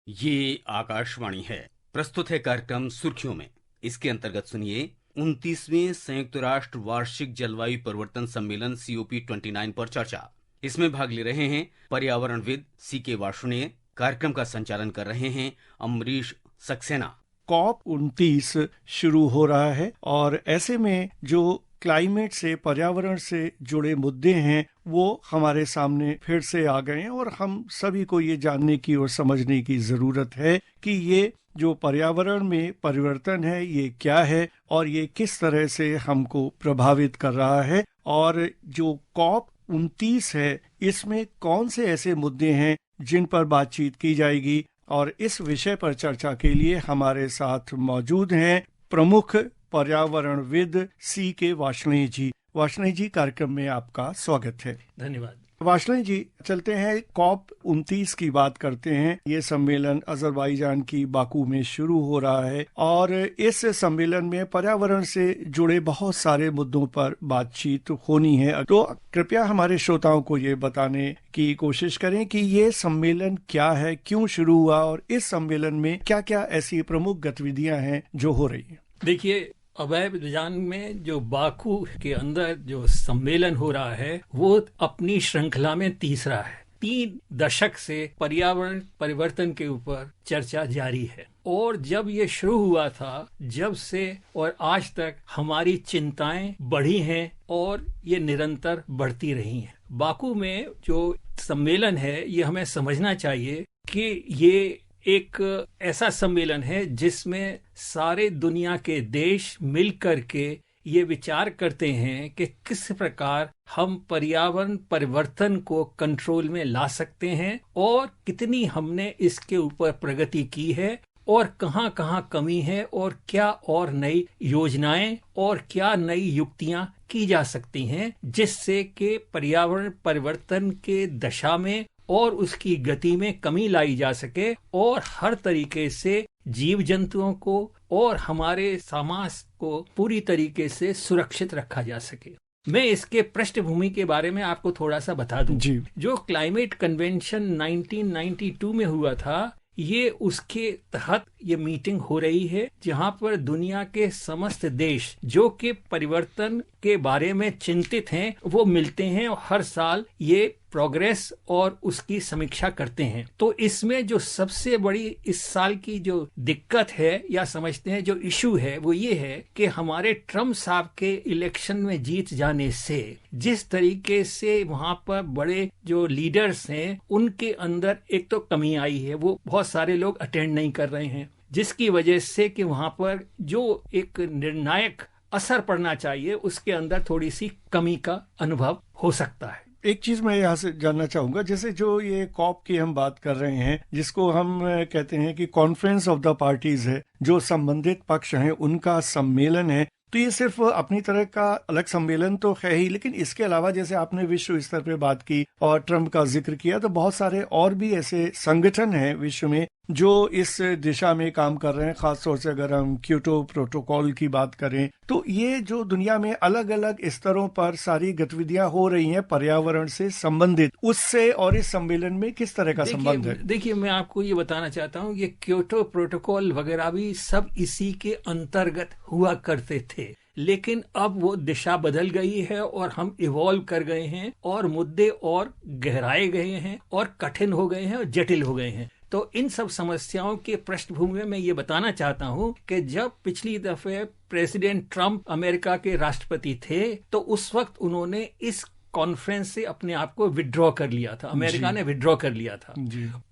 ये आकाशवाणी है। प्रस्तुत है कार्यक्रम सुर्खियों में। इसके अंतर्गत सुनिए 29वें संयुक्त राष्ट्र वार्षिक जलवायु परिवर्तन सम्मेलन COP29 पर चर्चा। इसमें भाग ले रहे हैं पर्यावरणविद CK वार्ष्णेय। कार्यक्रम का संचालन कर रहे हैं अमरीश सक्सेना। COP29 शुरू हो रहा है और ऐसे में जो क्लाइमेट से, पर्यावरण से जुड़े मुद्दे हैं वो हमारे सामने फिर से आ गए हैं और हम सभी को ये जानने की और समझने की जरूरत है कि ये जो पर्यावरण में परिवर्तन है ये क्या है और ये किस तरह से हमको प्रभावित कर रहा है, और जो COP29 है इसमें कौन से ऐसे मुद्दे हैं जिन पर बातचीत की जाएगी। और इस विषय पर चर्चा के लिए हमारे साथ मौजूद हैं प्रमुख पर्यावरणविद CK वार्ष्णेय जी। वार्ष्णेय जी, कार्यक्रम में आपका स्वागत है। धन्यवाद। वार्ष्णेय जी, चलते हैं COP29 की बात करते हैं। ये सम्मेलन अजरबैजान की बाकू में शुरू हो रहा है और इस सम्मेलन में पर्यावरण से जुड़े बहुत सारे मुद्दों पर बातचीत होनी है। तो कृपया हमारे श्रोताओं को ये बताने की कोशिश करें कि ये सम्मेलन क्या है, क्यों शुरू हुआ और इस सम्मेलन में क्या क्या ऐसी प्रमुख गतिविधियां हैं जो हो रही हैं। देखिए, अजरबैजान में जो बाकू के अंदर जो सम्मेलन हो रहा है वो अपनी श्रृंखला में तीसरा है। 3 दशक से पर्यावरण परिवर्तन के ऊपर चर्चा जारी है और जब ये शुरू हुआ था जब से और आज तक हमारी चिंताएं बढ़ी हैं और ये निरंतर बढ़ती रही हैं। बाकू में जो सम्मेलन है ये हमें समझना चाहिए कि ये एक ऐसा सम्मेलन है जिसमें सारे दुनिया के देश मिलकर के ये विचार करते हैं कि किस प्रकार हम पर्यावरण परिवर्तन को कंट्रोल में ला सकते हैं और कितनी हमने इसके ऊपर प्रगति की है और कहां कहां कमी है और क्या और नई योजनाएं और क्या नई युक्तियां की जा सकती हैं जिससे कि पर्यावरण परिवर्तन के दशा में और उसकी गति में कमी लाई जा सके और हर तरीके से जीव जंतुओं को और हमारे समाज को पूरी तरीके से सुरक्षित रखा जा सके। मैं इसके पृष्ठभूमि के बारे में आपको थोड़ा सा बता दूं। जी। जो क्लाइमेट कन्वेंशन 1992 में हुआ था, ये उसके तहत ये मीटिंग हो रही है जहां पर दुनिया के समस्त देश जो कि परिवर्तन के बारे में चिंतित हैं वो मिलते हैं और हर साल ये प्रोग्रेस और उसकी समीक्षा करते हैं। तो इसमें जो सबसे बड़ी इस साल की जो दिक्कत है या समझते हैं जो इशू है वो ये है कि हमारे ट्रम्प साहब के इलेक्शन में जीत जाने से जिस तरीके से वहां पर बड़े जो लीडर्स हैं उनके अंदर एक तो कमी आई है, वो बहुत सारे लोग अटेंड नहीं कर रहे हैं, जिसकी वजह से कि वहां पर जो एक निर्णायक असर पड़ना चाहिए उसके अंदर थोड़ी सी कमी का अनुभव हो सकता है। एक चीज मैं यहाँ से जानना चाहूंगा, जैसे जो ये COP की हम बात कर रहे हैं जिसको हम कहते हैं कि कॉन्फ्रेंस ऑफ द पार्टीज है, जो संबंधित पक्ष हैं उनका सम्मेलन है, तो ये सिर्फ अपनी तरह का अलग सम्मेलन तो है ही, लेकिन इसके अलावा जैसे आपने विश्व स्तर पे बात की और ट्रम्प का जिक्र किया, तो बहुत सारे और भी ऐसे संगठन हैं विश्व में जो इस दिशा में काम कर रहे हैं। खासतौर से अगर हम क्योटो प्रोटोकॉल की बात करें तो ये जो दुनिया में अलग अलग स्तरों पर सारी गतिविधियां हो रही हैं पर्यावरण से संबंधित, उससे और इस सम्मेलन में किस तरह का संबंध है? देखिए, मैं आपको ये बताना चाहता हूँ, ये क्योटो प्रोटोकॉल वगैरह भी सब इसी के अंतर्गत हुआ करते थे, लेकिन अब वो दिशा बदल गई है और हम इवॉल्व कर गए हैं और मुद्दे और गहराए गए हैं और कठिन हो गए हैं और जटिल हो गए हैं। तो इन सब समस्याओं के पृष्ठभूमि में मैं ये बताना चाहता हूँ कि जब पिछली दफे प्रेसिडेंट ट्रम्प अमेरिका के राष्ट्रपति थे तो उस वक्त उन्होंने इस कॉन्फ्रेंस से अपने आप को विड्रॉ कर लिया था, अमेरिका ने विड्रॉ कर लिया था।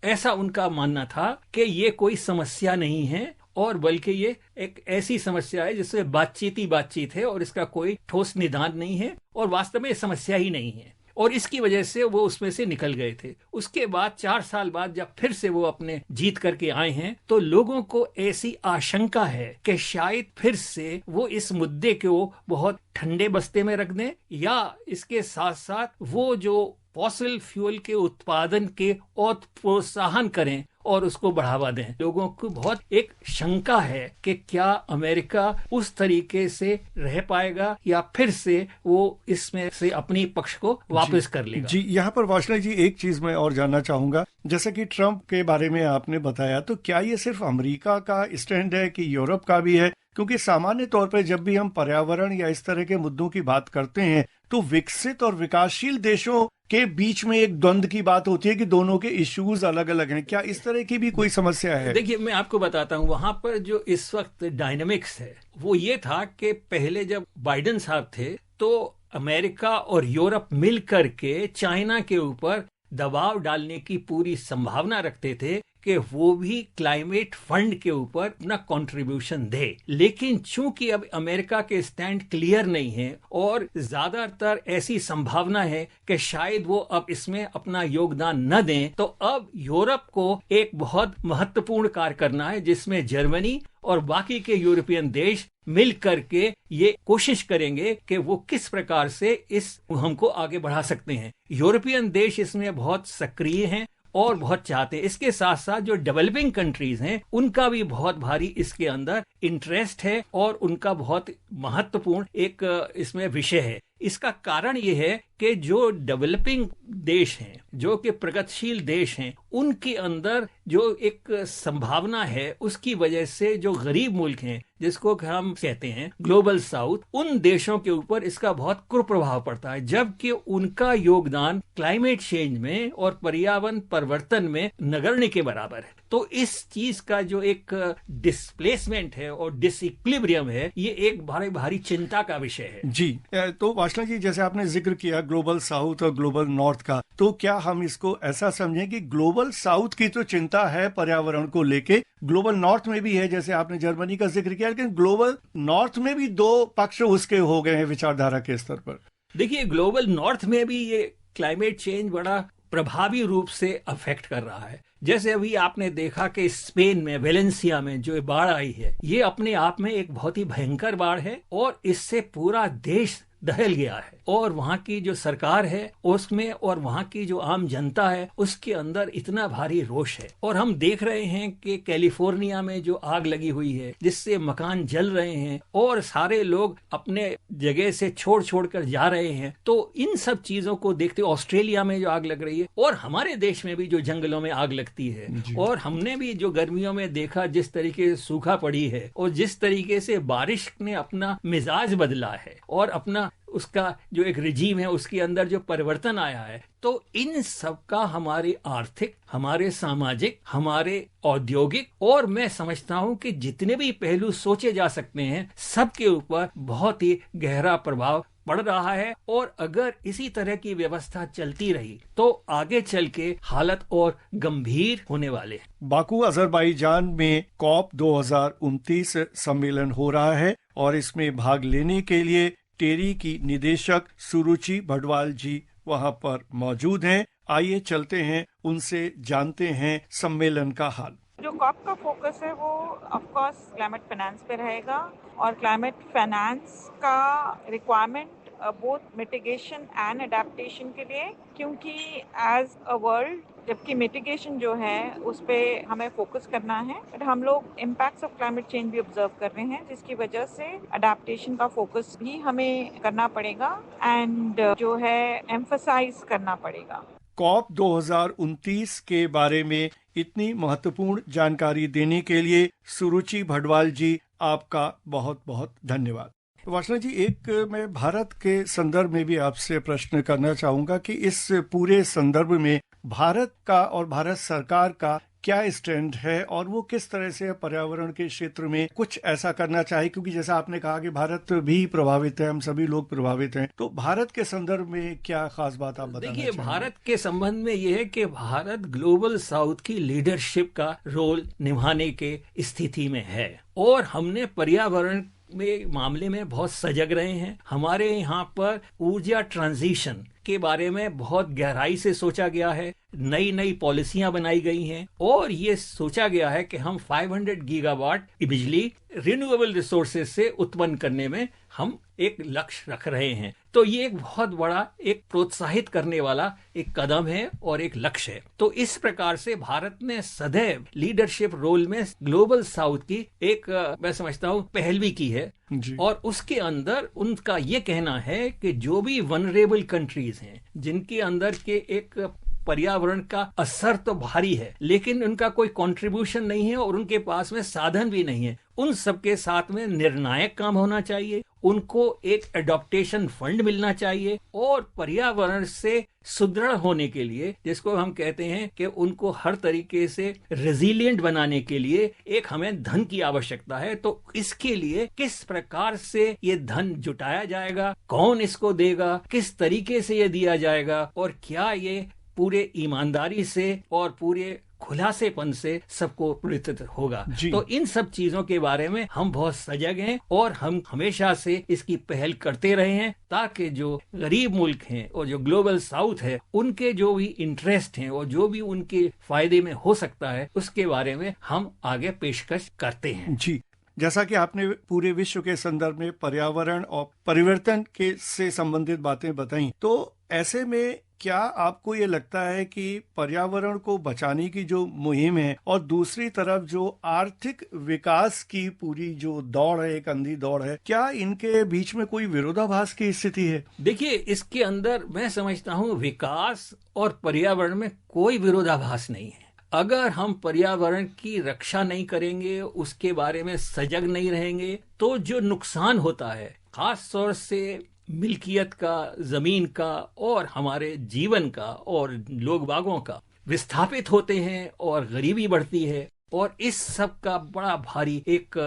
ऐसा उनका मानना था कि ये कोई समस्या नहीं है और बल्कि ये एक ऐसी समस्या है जिसमें बातचीत ही बातचीत है और इसका कोई ठोस निदान नहीं है और वास्तव में ये समस्या ही नहीं है, और इसकी वजह से वो उसमें से निकल गए थे। उसके बाद 4 साल बाद जब फिर से वो अपने जीत करके आए हैं तो लोगों को ऐसी आशंका है कि शायद फिर से वो इस मुद्दे को बहुत ठंडे बस्ते में रख दें या इसके साथ साथ वो जो फॉसिल फ्यूल के उत्पादन के और प्रोत्साहन करें और उसको बढ़ावा दें। लोगों को बहुत एक शंका है कि क्या अमेरिका उस तरीके से रह पाएगा या फिर से वो इसमें से अपनी पक्ष को वापस कर लेगा। जी, यहाँ पर वाशना जी एक चीज मैं और जानना चाहूंगा, जैसा कि ट्रंप के बारे में आपने बताया, तो क्या ये सिर्फ अमेरिका का स्टैंड है कि यूरोप का भी है? क्योंकि सामान्य तौर पर जब भी हम पर्यावरण या इस तरह के मुद्दों की बात करते हैं तो विकसित और विकासशील देशों के बीच में एक द्वंद्व की बात होती है कि दोनों के इश्यूज अलग अलग हैं। क्या इस तरह की भी कोई समस्या है? देखिए, मैं आपको बताता हूँ, वहां पर जो इस वक्त डायनामिक्स है वो ये था कि पहले जब बाइडेन साहब थे तो अमेरिका और यूरोप मिल करके चाइना के ऊपर दबाव डालने की पूरी संभावना रखते थे कि वो भी क्लाइमेट फंड के ऊपर अपना कंट्रीब्यूशन दे। लेकिन चूंकि अब अमेरिका के स्टैंड क्लियर नहीं है और ज्यादातर ऐसी संभावना है कि शायद वो अब इसमें अपना योगदान न दें, तो अब यूरोप को एक बहुत महत्वपूर्ण कार्य करना है जिसमें जर्मनी और बाकी के यूरोपियन देश मिल करके ये कोशिश करेंगे कि वो किस प्रकार से इस मुहिम को आगे बढ़ा सकते हैं। यूरोपियन देश इसमें बहुत सक्रिय हैं और बहुत चाहते हैं। इसके साथ साथ जो डेवलपिंग कंट्रीज हैं उनका भी बहुत भारी इसके अंदर इंटरेस्ट है और उनका बहुत महत्वपूर्ण एक इसमें विषय है। इसका कारण ये है कि जो डेवलपिंग देश हैं, जो कि प्रगतिशील देश हैं, उनके अंदर जो एक संभावना है उसकी वजह से जो गरीब मुल्क हैं, जिसको हम कहते हैं ग्लोबल साउथ, उन देशों के ऊपर इसका बहुत कुप्रभाव पड़ता है, जबकि उनका योगदान क्लाइमेट चेंज में और पर्यावरण परिवर्तन में नगण्य के बराबर है। तो इस चीज का जो एक डिस्प्लेसमेंट है और डिसइक्विलिब्रियम है, ये एक भारी भारी चिंता का विषय है। जी, तो वाशना जी, जैसे आपने जिक्र किया ग्लोबल साउथ और ग्लोबल नॉर्थ का, तो क्या हम इसको ऐसा समझें कि ग्लोबल साउथ की तो चिंता है पर्यावरण को लेके, ग्लोबल नॉर्थ में भी है, जैसे आपने जर्मनी का जिक्र किया, लेकिन ग्लोबल नॉर्थ में भी दो पक्ष उसके हो गए हैं विचारधारा के स्तर पर? देखिए, ग्लोबल नॉर्थ में भी ये क्लाइमेट चेंज बड़ा प्रभावी रूप से अफेक्ट कर रहा है। जैसे अभी आपने देखा कि स्पेन में वेलेंसिया में जो बाढ़ आई है, ये अपने आप में एक बहुत ही भयंकर बाढ़ है और इससे पूरा देश दहल गया है और वहाँ की जो सरकार है उसमें और वहाँ की जो आम जनता है उसके अंदर इतना भारी रोष है। और हम देख रहे हैं कि कैलिफोर्निया में जो आग लगी हुई है जिससे मकान जल रहे हैं और सारे लोग अपने जगह से छोड़ कर जा रहे हैं, तो इन सब चीजों को देखते ऑस्ट्रेलिया में जो आग लग रही है और हमारे देश में भी जो जंगलों में आग लगती है, और हमने भी जो गर्मियों में देखा जिस तरीके से सूखा पड़ी है और जिस तरीके से बारिश ने अपना मिजाज बदला है और अपना उसका जो एक रिजीम है उसके अंदर जो परिवर्तन आया है, तो इन सब का हमारे आर्थिक, हमारे सामाजिक, हमारे औद्योगिक और मैं समझता हूं कि जितने भी पहलू सोचे जा सकते हैं सबके ऊपर बहुत ही गहरा प्रभाव पड़ रहा है। और अगर इसी तरह की व्यवस्था चलती रही तो आगे चल के हालत और गंभीर होने वाले। बाकू अजरबैजान में कॉप 2029 सम्मेलन हो रहा है और इसमें भाग लेने के लिए टेरी की निदेशक सुरुचि भटवाल जी वहां पर मौजूद हैं। आइए चलते हैं, उनसे जानते हैं सम्मेलन का हाल। जो कॉप का फोकस है वो ऑफ कोर्स क्लाइमेट फाइनेंस पे रहेगा और क्लाइमेट फाइनेंस का requirement both mitigation and adaptation के लिए, क्योंकि एज अ वर्ल्ड जबकि मिटिगेशन जो है उस पे हमें फोकस करना है, बट हम लोग इम्पैक्ट्स ऑफ क्लाइमेट चेंज भी ऑब्जर्व कर रहे हैं, जिसकी वजह से अडेप्टेशन का फोकस भी हमें करना पड़ेगा एंड जो है एम्फसाइज करना पड़ेगा। कॉप 2029 के बारे में इतनी महत्वपूर्ण जानकारी देने के लिए सुरुचि भटवाल जी आपका बहुत बहुत धन्यवाद। वासना जी, एक मैं भारत के संदर्भ में भी आपसे प्रश्न करना चाहूंगा कि इस पूरे संदर्भ में भारत का और भारत सरकार का क्या स्टैंड है और वो किस तरह से पर्यावरण के क्षेत्र में कुछ ऐसा करना चाहे, क्योंकि जैसा आपने कहा कि भारत भी प्रभावित है, हम सभी लोग प्रभावित हैं, तो भारत के संदर्भ में क्या खास बात आप बताना देखिए, भारत के संबंध में यह है कि भारत ग्लोबल साउथ की लीडरशिप का रोल निभाने के स्थिति में है और हमने पर्यावरण में मामले में बहुत सजग रहे हैं। हमारे यहाँ पर ऊर्जा ट्रांजिशन के बारे में बहुत गहराई से सोचा गया है। नई नई पॉलिसियां बनाई गई हैं और ये सोचा गया है कि हम 500 गीगावाट की बिजली रिन्यूएबल रिसोर्सेज से उत्पन्न करने में हम एक लक्ष्य रख रहे हैं। तो ये एक बहुत बड़ा एक प्रोत्साहित करने वाला एक कदम है और एक लक्ष्य है। तो इस प्रकार से भारत ने सदैव लीडरशिप रोल में ग्लोबल साउथ की एक मैं समझता हूँ पहलवी की है जी। और उसके अंदर उनका ये कहना है कि जो भी वनरेबल कंट्रीज हैं जिनके अंदर के एक पर्यावरण का असर तो भारी है लेकिन उनका कोई कंट्रीब्यूशन नहीं है और उनके पास में साधन भी नहीं है, उन सबके साथ में निर्णायक काम होना चाहिए। उनको एक एडॉप्टेशन फंड मिलना चाहिए और पर्यावरण से सुदृढ़ होने के लिए, जिसको हम कहते हैं कि उनको हर तरीके से रेजिलिएंट बनाने के लिए एक हमें धन की आवश्यकता है। तो इसके लिए किस प्रकार से ये धन जुटाया जाएगा, कौन इसको देगा, किस तरीके से ये दिया जाएगा और क्या ये पूरे ईमानदारी से और पूरे खुलासेपन से सबको वितरित होगा। तो इन सब चीजों के बारे में हम बहुत सजग हैं और हम हमेशा से इसकी पहल करते रहे हैं ताकि जो गरीब मुल्क हैं और जो ग्लोबल साउथ है उनके जो भी इंटरेस्ट हैं और जो भी उनके फायदे में हो सकता है उसके बारे में हम आगे पेशकश करते हैं। जी, जैसा कि आपने पूरे विश्व के संदर्भ में पर्यावरण और परिवर्तन के से संबंधित बातें बताई, तो ऐसे में क्या आपको ये लगता है कि पर्यावरण को बचाने की जो मुहिम है और दूसरी तरफ जो आर्थिक विकास की पूरी जो दौड़ है, एक अंधी दौड़ है, क्या इनके बीच में कोई विरोधाभास की स्थिति है? देखिए, इसके अंदर मैं समझता हूँ विकास और पर्यावरण में कोई विरोधाभास नहीं है। अगर हम पर्यावरण की रक्षा नहीं करेंगे, उसके बारे में सजग नहीं रहेंगे, तो जो नुकसान होता है खास तौर से मिल्कियत का, जमीन का और हमारे जीवन का और लोग बागों का विस्थापित होते हैं और गरीबी बढ़ती है और इस सब का बड़ा भारी एक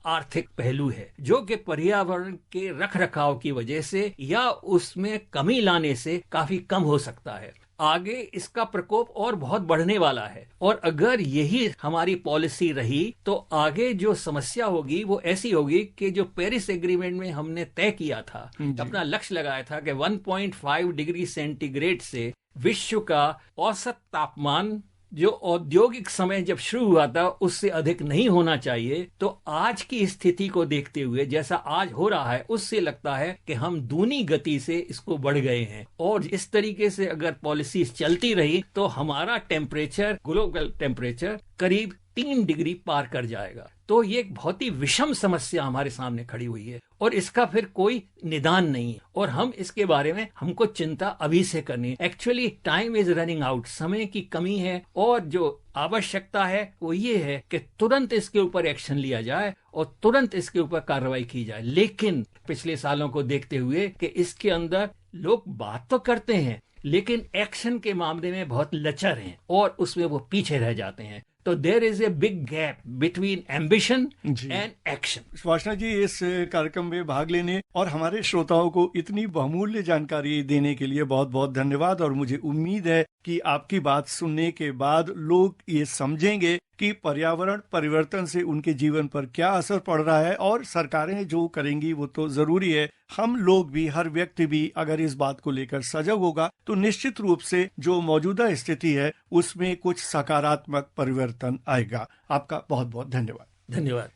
आर्थिक पहलू है जो कि पर्यावरण के रख रखाव की वजह से या उसमें कमी लाने से काफी कम हो सकता है। आगे इसका प्रकोप और बहुत बढ़ने वाला है और अगर यही हमारी पॉलिसी रही तो आगे जो समस्या होगी वो ऐसी होगी कि जो पेरिस एग्रीमेंट में हमने तय किया था, अपना लक्ष्य लगाया था कि 1.5 डिग्री सेंटीग्रेड से विश्व का औसत तापमान जो औद्योगिक समय जब शुरू हुआ था उससे अधिक नहीं होना चाहिए। तो आज की स्थिति को देखते हुए जैसा आज हो रहा है उससे लगता है कि हम दूनी गति से इसको बढ़ गए हैं और इस तरीके से अगर पॉलिसी चलती रही तो हमारा टेम्परेचर, ग्लोबल टेम्परेचर करीब 3 डिग्री पार कर जाएगा। तो ये एक बहुत ही विषम समस्या हमारे सामने खड़ी हुई है और इसका फिर कोई निदान नहीं है और हम इसके बारे में हमको चिंता अभी से करनी है। Actually time is running out, समय की कमी है और जो आवश्यकता है वो ये है कि तुरंत इसके ऊपर एक्शन लिया जाए और तुरंत इसके ऊपर कार्रवाई की जाए। लेकिन पिछले सालों को देखते हुए कि इसके अंदर लोग बात तो करते हैं लेकिन एक्शन के मामले में बहुत लचर हैं और उसमें वो पीछे रह जाते हैं। तो there is a big gap between ambition and action. Subhashna ji, इस कार्यक्रम में भाग लेने और हमारे श्रोताओं को इतनी बहुमूल्य जानकारी देने के लिए बहुत बहुत धन्यवाद और मुझे उम्मीद है कि आपकी बात सुनने के बाद लोग ये समझेंगे कि पर्यावरण परिवर्तन से उनके जीवन पर क्या असर पड़ रहा है और सरकारें जो करेंगी वो तो जरूरी है। हम लोग भी, हर व्यक्ति भी अगर इस बात को लेकर सजग होगा तो निश्चित रूप से जो मौजूदा स्थिति है उसमें कुछ सकारात्मक परिवर्तन आएगा। आपका बहुत बहुत धन्यवाद। धन्यवाद।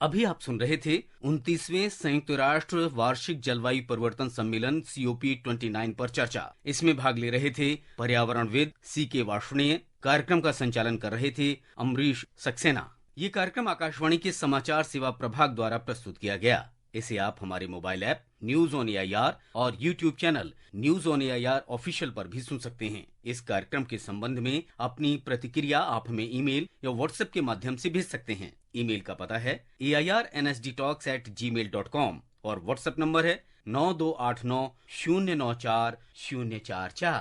अभी आप सुन रहे थे 29वें संयुक्त राष्ट्र वार्षिक जलवायु परिवर्तन सम्मेलन COP29 पर चर्चा। इसमें भाग ले रहे थे पर्यावरणविद CK वार्ष्णेय। कार्यक्रम का संचालन कर रहे थे अमरीश सक्सेना। ये कार्यक्रम आकाशवाणी के समाचार सेवा प्रभाग द्वारा प्रस्तुत किया गया। इसे आप हमारे mobile app news on AIR और YouTube channel news on AIR official पर भी सुन सकते हैं। इस कार्यक्रम के संबंध में अपनी प्रतिक्रिया आप हमें ईमेल या व्हाट्सएप के माध्यम से भेज सकते हैं। ईमेल का पता है AIRNSDtalks@gmail.com और व्हाट्सएप नंबर है 9289094044।